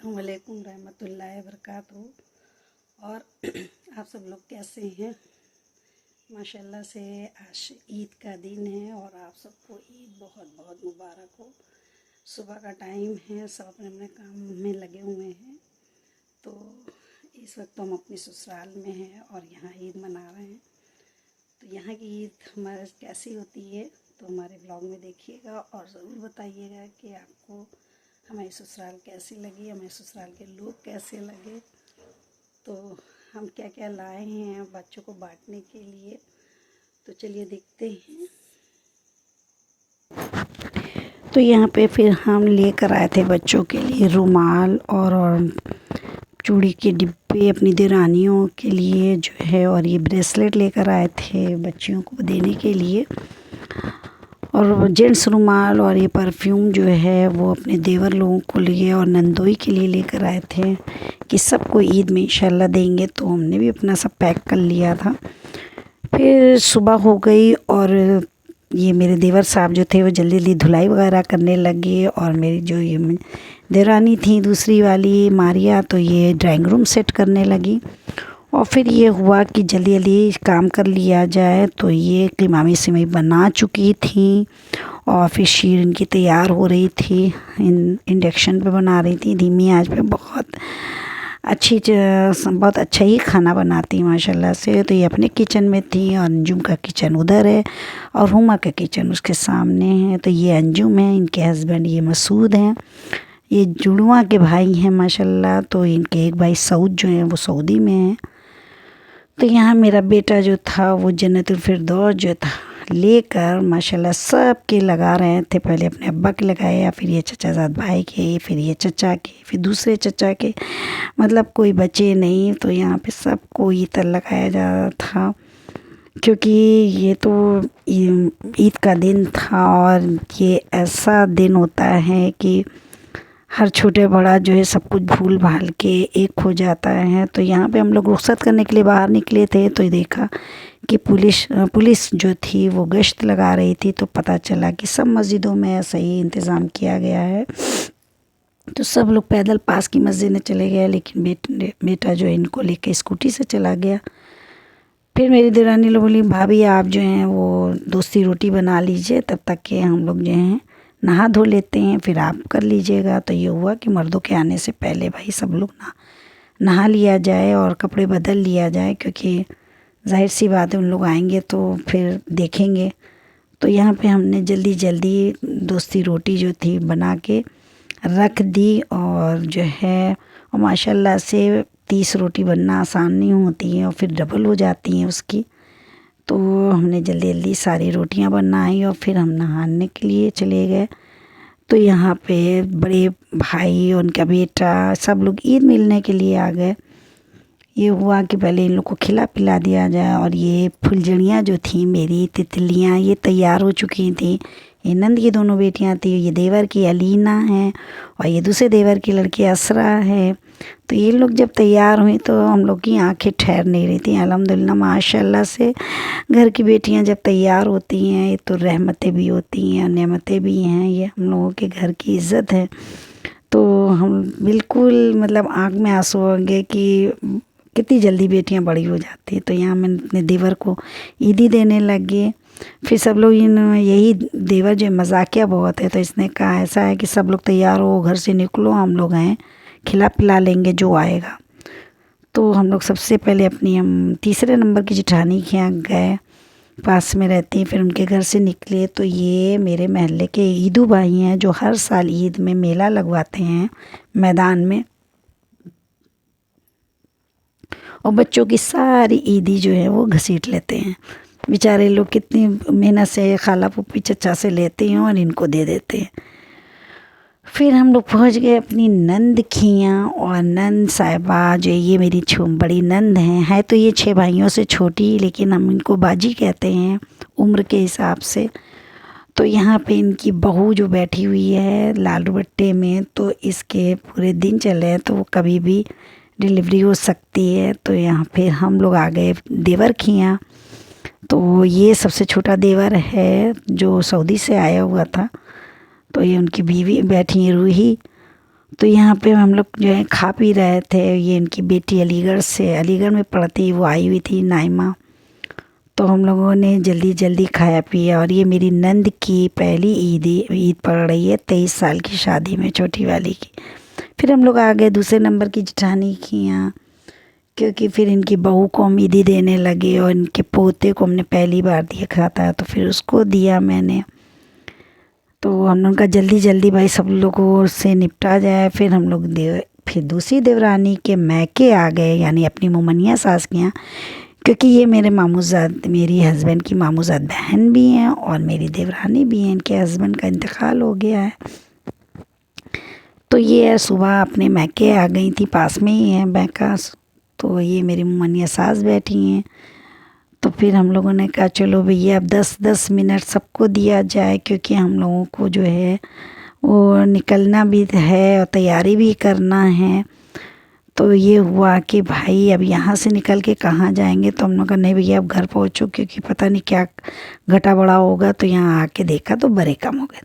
अस्सलामुअलैकुम रहमतुल्लाहि वबरकातुहू। और आप सब लोग कैसे हैं? माशाल्लाह से आज ईद का दिन है और आप सबको ईद बहुत बहुत मुबारक हो। सुबह का टाइम है, सब अपने अपने काम में लगे हुए हैं। तो इस वक्त हम अपनी ससुराल में हैं और यहाँ ईद मना रहे हैं। तो यहाँ की ईद हमारे कैसी होती है तो हमारे ब्लॉग में देखिएगा और ज़रूर बताइएगा कि आपको हमारी ससुराल कैसी लगी, हमारे ससुराल के लोग कैसे लगे। तो हम क्या क्या लाए हैं बच्चों को बांटने के लिए, तो चलिए देखते हैं। तो यहाँ पे फिर हम लेकर आए थे बच्चों के लिए रुमाल और चूड़ी के डिब्बे अपनी देरानियों के लिए जो है, और ये ब्रेसलेट लेकर आए थे बच्चियों को देने के लिए, और जेंट्स रुमाल और ये परफ्यूम जो है वो अपने देवर लोगों को लिए और नंदोई के लिए लेकर आए थे कि सबको ईद में इंशाल्लाह देंगे। तो हमने भी अपना सब पैक कर लिया था। फिर सुबह हो गई और ये मेरे देवर साहब जो थे वो जल्दी जल्दी धुलाई वगैरह करने लगे, और मेरी जो ये देरानी थी दूसरी वाली मारिया, तो ये ड्राइंग रूम सेट करने लगी। और फिर ये हुआ कि जल्दी जल्दी काम कर लिया जाए। तो ये कीमामी सिवई बना चुकी थी और फिर शीर इनकी तैयार हो रही थी। इंडक्शन पे बना रही थी धीमी आंच पे। बहुत अच्छा ही खाना बनाती माशाल्लाह से। तो ये अपने किचन में थी और अंजुम का किचन उधर है और हुमा का किचन उसके सामने है। तो ये अंजुम है, इनके हस्बैंड ये मसूद हैं, ये जुड़वा के भाई हैं माशाल्लाह। तो इनके एक भाई सऊद जो हैं वो सऊदी में हैं। तो यहाँ मेरा बेटा जो था वो जन्नतुल फिरदौस जो था लेकर माशाल्लाह सब के लगा रहे थे। पहले अपने अब्बा के लगाया, फिर ये चचाजाद भाई के, फिर ये चचा के, फिर दूसरे चचा के, मतलब कोई बचे नहीं। तो यहाँ पे सबको इतर लगाया जा रहा था, क्योंकि ये तो ईद का दिन था और ये ऐसा दिन होता है कि हर छोटे बड़ा जो है सब कुछ भूल भाल के एक हो जाता है। तो यहाँ पे हम लोग रुखसत करने के लिए बाहर निकले थे, तो देखा कि पुलिस जो थी वो गश्त लगा रही थी। तो पता चला कि सब मस्जिदों में ऐसा ही इंतज़ाम किया गया है। तो सब लोग पैदल पास की मस्जिद में चले गए, लेकिन बेटा जो है इनको लेके स्कूटी से चला गया। फिर मेरी देरानी लोग बोली भाभी आप जो हैं वो दोस्ती रोटी बना लीजिए, तब तक के हम लोग जो हैं नहा धो लेते हैं, फिर आप कर लीजिएगा। तो ये हुआ कि मर्दों के आने से पहले भाई सब लोग नहा लिया जाए और कपड़े बदल लिया जाए, क्योंकि जाहिर सी बात है उन लोग आएंगे तो फिर देखेंगे। तो यहाँ पे हमने जल्दी जल्दी दोस्ती रोटी जो थी बना के रख दी, और जो है और माशाल्लाह से 30 रोटी बनना आसान नहीं होती है और फिर डबल हो जाती हैं उसकी। तो हमने जल्दी जल्दी सारी रोटियां बनाई और फिर हम नहाने के लिए चले गए। तो यहाँ पे बड़े भाई और उनका बेटा सब लोग ईद मिलने के लिए आ गए। ये हुआ कि पहले इन लोग को खिला पिला दिया जाए, और ये फुलझड़ियाँ जो थी मेरी तितलियाँ ये तैयार हो चुकी थी। ये नंद की दोनों बेटियाँ थी, ये देवर की अलीना है और ये दूसरे देवर की लड़की असरा है। तो ये लोग जब तैयार हुई तो हम लोग की आंखें ठहर नहीं रही थी। अल्हम्दुलिल्लाह माशाल्लाह से घर की बेटियां जब तैयार होती हैं ये तो रहमतें भी होती हैं, नेमतें भी हैं, ये हम लोगों के घर की इज़्ज़त है। तो हम बिल्कुल मतलब आँख में आंसू होंगे कि कितनी जल्दी बेटियां बड़ी हो जाती हैं। तो यहाँ मैं अपने देवर को ईदी देने लग गए। फिर सब लोग यही देवर जो मजाकिया बहुत है, तो इसने कहा ऐसा है कि सब लोग तैयार हो, घर से निकलो, हम लोग हैं खिला पिला लेंगे जो आएगा। तो हम लोग सबसे पहले हम तीसरे नंबर की जेठानी के यहाँ गए, पास में रहती हैं। फिर उनके घर से निकले तो ये मेरे महल्ले के ईदू भाई हैं जो हर साल ईद में मेला लगवाते हैं मैदान में, और बच्चों की सारी ईदी जो है वो घसीट लेते हैं। बेचारे लोग कितनी मेहनत से खाला पुप्पी चचा से लेते हैं और इनको दे देते हैं। फिर हम लोग पहुँच गए अपनी नंद खियाँ और नंद साहिबा जो ये मेरी बड़ी नंद है तो ये 6 भाइयों से छोटी, लेकिन हम इनको बाजी कहते हैं उम्र के हिसाब से। तो यहाँ पे इनकी बहू जो बैठी हुई है लाल दुपट्टे में, तो इसके पूरे दिन चले हैं तो वो कभी भी डिलीवरी हो सकती है। तो यहाँ पे हम लोग आ गए देवर खियाँ। तो ये सबसे छोटा देवर है जो सऊदी से आया हुआ था। तो ये उनकी बीवी बैठी है रूही, तो यहाँ पे हम लोग जो है खा पी रहे थे। ये इनकी बेटी अलीगढ़ में पढ़ती, वो आई हुई थी नाइमा। तो हम लोगों ने जल्दी जल्दी खाया पिया। और ये मेरी नंद की पहली ईद पड़ रही है 23 साल की शादी में, छोटी वाली की। फिर हम लोग आ गए दूसरे नंबर की जेठानी की यहाँ, क्योंकि फिर इनकी बहू को हम ईदी देने लगे और इनके पोते को हमने पहली बार देखा था, तो फिर उसको दिया मैंने। तो हम लोग का जल्दी जल्दी भाई सब लोगों से निपटा जाए। फिर हम लोग फिर दूसरी देवरानी के मैके आ गए, यानी अपनी मोमनिया सास के यहाँ, क्योंकि ये मेरे मामूजाद, मेरी हस्बैंड की मामूजाद बहन भी हैं और मेरी देवरानी भी हैं। इनके हस्बैंड का इंतकाल हो गया है। तो ये सुबह अपने मैके आ गई थी, पास में ही है बैकास। तो ये मेरी मोमनिया सास बैठी हैं। तो फिर हम लोगों ने कहा चलो भैया अब 10-10 मिनट सबको दिया जाए, क्योंकि हम लोगों को जो है वो निकलना भी है और तैयारी भी करना है। तो ये हुआ कि भाई अब यहाँ से निकल के कहाँ जाएंगे। तो हम लोग कहा नहीं भैया अब घर पहुँचो, क्योंकि पता नहीं क्या घटा बड़ा होगा। तो यहाँ आके देखा तो बड़े कम हो गए।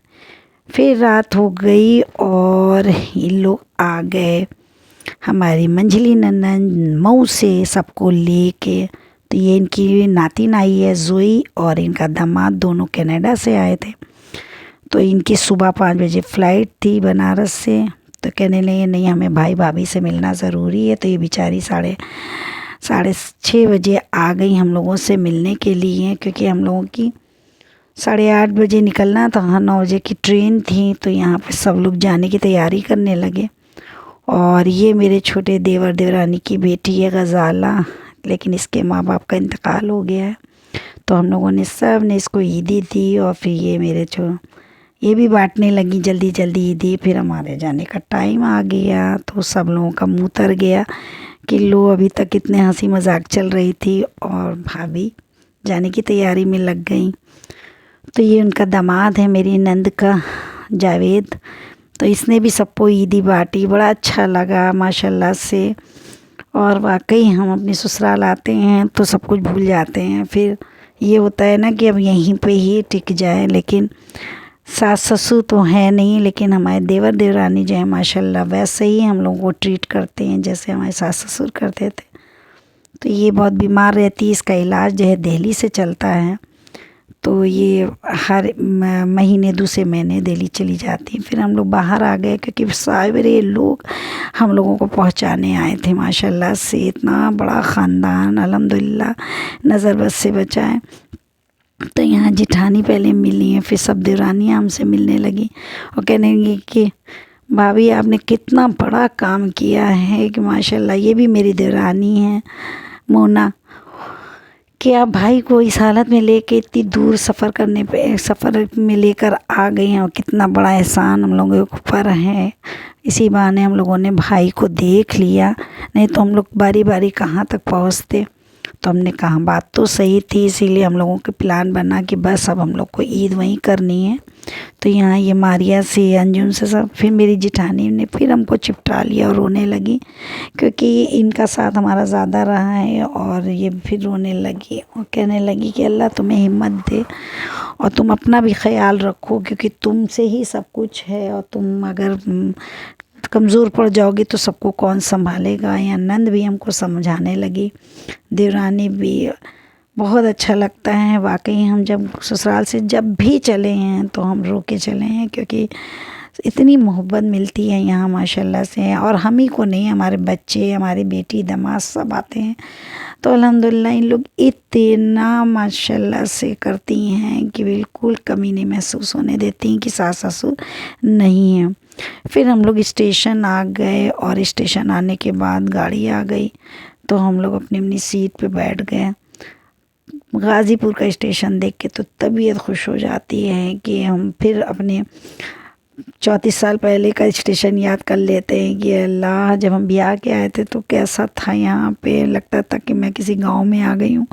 फिर रात हो गई और ये लोग आ गए, हमारी मंझली ननद मऊ से सबको लेके। तो ये इनकी नातिन आई है जोई, और इनका दामाद दोनों कनाडा से आए थे। तो इनकी सुबह 5 बजे फ़्लाइट थी बनारस से। तो कहने लगे नहीं हमें भाई भाभी से मिलना ज़रूरी है। तो ये बेचारी साढ़े 6:30 बजे आ गई हम लोगों से मिलने के लिए, क्योंकि हम लोगों की 8:30 बजे निकलना था, 9 बजे की ट्रेन थी। तो यहाँ पे सब लोग जाने की तैयारी करने लगे। और ये मेरे छोटे देवर देवरानी की बेटी है गज़ाला, लेकिन इसके माँ बाप का इंतकाल हो गया है। तो हम लोगों ने सब ने इसको ईदी दी। और फिर ये भी बांटने लगी जल्दी जल्दी ईदी। फिर हमारे जाने का टाइम आ गया, तो सब लोगों का मुँह तर गया कि लो अभी तक इतने हंसी मजाक चल रही थी और भाभी जाने की तैयारी में लग गई। तो ये उनका दामाद है मेरी नंद का, जावेद। तो इसने भी सबको ईदी बांटी, बड़ा अच्छा लगा माशाल्लाह से। और वाकई हम अपनी ससुराल आते हैं तो सब कुछ भूल जाते हैं। फिर ये होता है ना कि अब यहीं पे ही टिक जाए, लेकिन सास ससुर तो है नहीं, लेकिन हमारे देवर देवरानी जो है माशाल्लाह वैसे ही हम लोगों को ट्रीट करते हैं जैसे हमारे सास ससुर करते थे। तो ये बहुत बीमार रहती है, इसका इलाज जो है दिल्ली से चलता है। तो ये हर महीने दूसरे महीने दिल्ली चली जाती। फिर हम लोग बाहर आ गए, क्योंकि सारे लोग हम लोगों को पहुंचाने आए थे माशाल्लाह से। इतना बड़ा ख़ानदान अल्हम्दुलिल्लाह नज़र बस से बचा है। तो यहाँ जिठानी पहले मिली हैं, फिर सब देवरानियाँ हमसे मिलने लगी और कहने लगी कि भाभी आपने कितना बड़ा काम किया है कि माशाल्लाह। ये भी मेरी देवरानी है मोना, कि आप भाई को इस हालत में लेके इतनी दूर सफ़र में लेकर आ गई हैं, और कितना बड़ा एहसान हम लोगों के ऊपर है। इसी बहाने हम लोगों ने भाई को देख लिया, नहीं तो हम लोग बारी बारी कहाँ तक पहुँचते। तो हमने कहा बात तो सही थी, इसीलिए हम लोगों के प्लान बना कि बस अब हम लोग को ईद वहीं करनी है। तो यहाँ ये मारिया से अंजुम से सब, फिर मेरी जिठानी ने फिर हमको चिपटा लिया और रोने लगी, क्योंकि इनका साथ हमारा ज़्यादा रहा है। और ये फिर रोने लगी और कहने लगी कि अल्लाह तुम्हें हिम्मत दे और तुम अपना भी ख्याल रखो, क्योंकि तुमसे ही सब कुछ है, और तुम अगर कमज़ोर पड़ जाओगी तो सबको कौन संभालेगा। या नंद भी हमको समझाने लगी, देवरानी भी। बहुत अच्छा लगता है वाकई। हम जब ससुराल से जब भी चले हैं तो हम रो के चले हैं, क्योंकि इतनी मोहब्बत मिलती है यहाँ माशाल्लाह से। और हम ही को नहीं, हमारे बच्चे, हमारी बेटी, दामाद सब आते हैं। तो अल्हम्दुलिल्लाह इन लोग इतना माशाल्लाह से करती हैं कि बिल्कुल कमी नहीं महसूस होने देती कि सास ससुर नहीं है। फिर हम लोग स्टेशन आ गए, और स्टेशन आने के बाद गाड़ी आ गई, तो हम लोग अपनी अपनी सीट पे बैठ गए। गाज़ीपुर का स्टेशन देख के तो तबीयत खुश हो जाती है कि हम फिर अपने 34 साल पहले का स्टेशन याद कर लेते हैं कि अल्लाह जब हम ब्याह के आए थे तो कैसा था। यहाँ पे लगता था कि मैं किसी गांव में आ गई हूँ,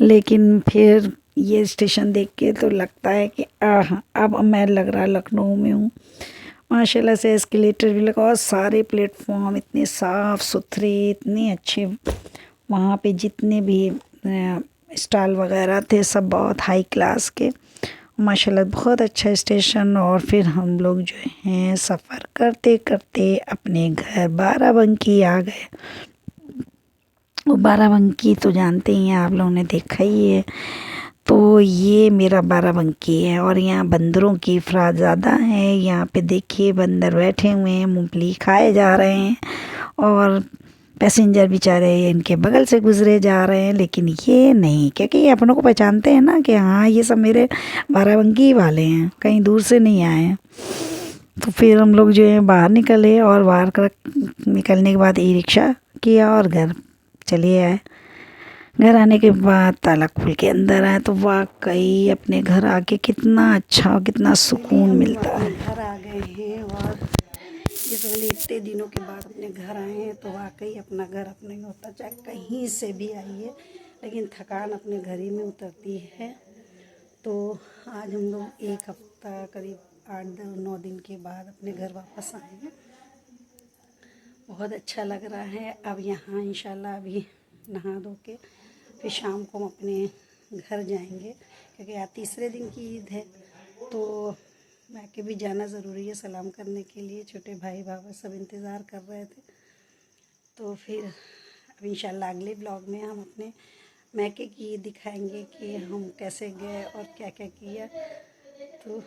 लेकिन फिर ये स्टेशन देख के तो लगता है कि अब मैं लग रहा लखनऊ में हूँ माशाल्लाह से। एस्केलेटर भी लगा और सारे प्लेटफॉर्म इतने साफ़ सुथरे, इतने अच्छे। वहाँ पे जितने भी स्टॉल वगैरह थे सब बहुत हाई क्लास के। माशाल्लाह बहुत अच्छा स्टेशन। और फिर हम लोग जो हैं सफ़र करते करते अपने घर बाराबंकी आ गए। वो बाराबंकी तो जानते ही हैं, आप लोगों ने देखा ही है। तो ये मेरा बाराबंकी है और यहाँ बंदरों की अफरा ज़्यादा है। यहाँ पे देखिए बंदर बैठे हुए हैं, मूंगफली खाए जा रहे हैं और पैसेंजर बेचारे इनके बगल से गुजरे जा रहे हैं, लेकिन ये नहीं, क्योंकि ये अपनों को पहचानते हैं ना कि हाँ ये सब मेरे बाराबंकी वाले हैं, कहीं दूर से नहीं आए हैं। तो फिर हम लोग जो है बाहर निकले और बाहर कर निकलने के बाद ई रिक्शा किया और घर चले आए। घर आने के बाद ताला खोल के अंदर आए तो वाकई अपने घर आके कितना अच्छा, कितना सुकून मिलता है। घर आ गए हैं और इस वाले इतने दिनों के बाद अपने घर आए हैं तो वाकई अपना घर अपने में होता, चाहे कहीं से भी आइए, लेकिन थकान अपने घर ही में उतरती है। तो आज हम लोग एक हफ्ता करीब 8-9 दिन के बाद अपने घर वापस आए हैं। बहुत अच्छा लग रहा है। अब यहाँ इंशाल्लाह अभी नहा धो के फिर शाम को हम अपने घर जाएंगे, क्योंकि आज तीसरे दिन की ईद है। तो मैके भी जाना ज़रूरी है सलाम करने के लिए। छोटे भाई बाबा सब इंतज़ार कर रहे थे। तो फिर अब इंशाल्लाह अगले ब्लॉग में हम अपने मैके की दिखाएंगे कि हम कैसे गए और क्या क्या किया। तो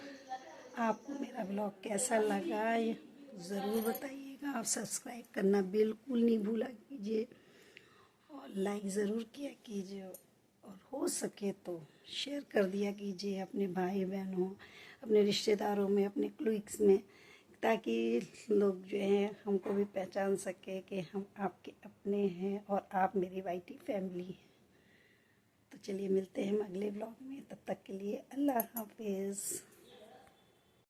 आपको मेरा ब्लॉग कैसा लगा ये ज़रूर बताइएगा। आप सब्सक्राइब करना बिल्कुल नहीं भूला कीजिए और लाइक ज़रूर किया कीजिए और हो सके तो शेयर कर दिया कीजिए अपने भाई बहनों, अपने रिश्तेदारों में, अपने क्लिक्स में, ताकि लोग जो हैं हमको भी पहचान सके कि हम आपके अपने हैं और आप मेरी वाईटी फैमिली हैं। तो चलिए मिलते हैं हम अगले ब्लॉग में, तब तक के लिए अल्लाह हाफिज़।